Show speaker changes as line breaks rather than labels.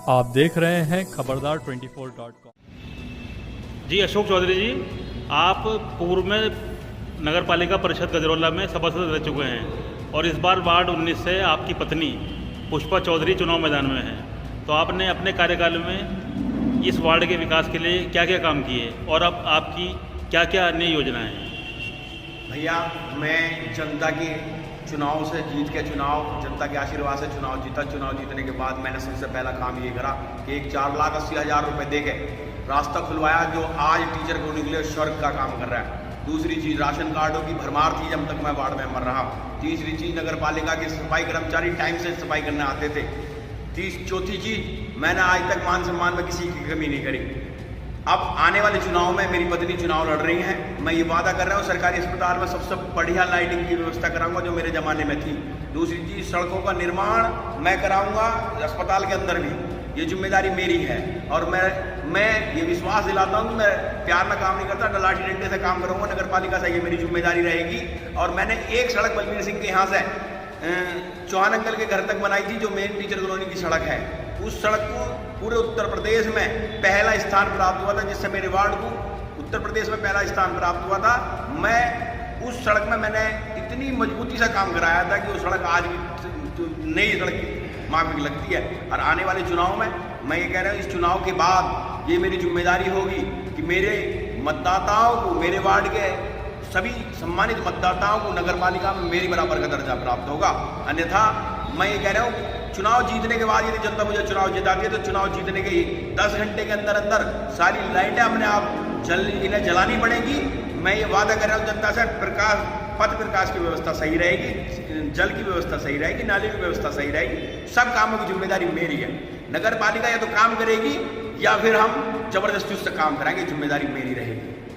आप देख रहे हैं खबरदार 24.com।
जी अशोक चौधरी जी, आप पूर्व में नगर पालिका परिषद गजरौला में सभासद रह चुके हैं और इस बार वार्ड 19 से आपकी पत्नी पुष्पा चौधरी चुनाव मैदान में हैं। तो आपने अपने कार्यकाल में इस वार्ड के विकास के लिए क्या क्या काम किए और अब आपकी क्या क्या अन्य योजनाएं हैं?
भैया, मैं जनता की चुनाव से जीत के जनता के आशीर्वाद से चुनाव जीता। चुनाव जीतने के बाद मैंने सबसे पहला काम ये करा कि एक 4,80,000 रुपये दे के रास्ता खुलवाया, जो आज टीचर को निकले स्वर्ग का काम कर रहा है। दूसरी चीज़, राशन कार्डों की भरमार थी जब तक मैं वार्ड मेंबर रहा। तीसरी चीज़, नगर पालिका के सफाई कर्मचारी टाइम से सफाई करने आते थे। चौथी चीज़, मैंने आज तक मान सम्मान में किसी की कमी नहीं करी। अब आने वाले चुनाव में मेरी पत्नी चुनाव लड़ रही हैं, मैं ये वादा कर रहा हूँ सरकारी अस्पताल में सबसे बढ़िया लाइटिंग की व्यवस्था कराऊंगा जो मेरे ज़माने में थी। दूसरी चीज़, सड़कों का निर्माण मैं कराऊंगा अस्पताल के अंदर भी। ये जिम्मेदारी मेरी है और मैं ये विश्वास दिलाता हूँ कि मैं प्यार में काम नहीं करता, लाठी डंडे से काम करूँगा। नगर पालिका से ये मेरी जिम्मेदारी रहेगी। और मैंने एक सड़क बलबीर सिंह के यहाँ से चौहान अंकल के घर तक बनाई थी, जो मेन टीचर कॉलोनी की सड़क है। उस सड़क को पूरे उत्तर प्रदेश में पहला स्थान प्राप्त हुआ था, जिससे मेरे वार्ड को उत्तर प्रदेश में पहला स्थान प्राप्त हुआ था। मैं उस सड़क में मैंने इतनी मजबूती से काम कराया था कि वो सड़क आज भी नई सड़क की माफिक लगती है। और आने वाले चुनाव में मैं ये कह रहा हूँ, इस चुनाव के बाद ये मेरी जिम्मेदारी होगी कि मेरे मतदाताओं को, मेरे वार्ड के सभी सम्मानित मतदाताओं को नगर पालिका में मेरी बराबर का दर्जा प्राप्त होगा। अन्यथा मैं ये कह रहा हूँ, चुनाव जीतने के बाद यदि जनता मुझे चुनाव जिताती है तो चुनाव जीतने के 10 घंटे के अंदर अंदर सारी लाइटें अपने आप इन्हें जलानी पड़ेगी। मैं ये वादा कर रहा हूँ जनता से, पथ प्रकाश की व्यवस्था सही रहेगी, जल की व्यवस्था सही रहेगी, नाली की व्यवस्था सही रहेगी। सब कामों की जिम्मेदारी मेरी है। नगर पालिका या तो काम करेगी या फिर हम जबरदस्ती उससे काम कराएंगे, जिम्मेदारी मेरी रहेगी।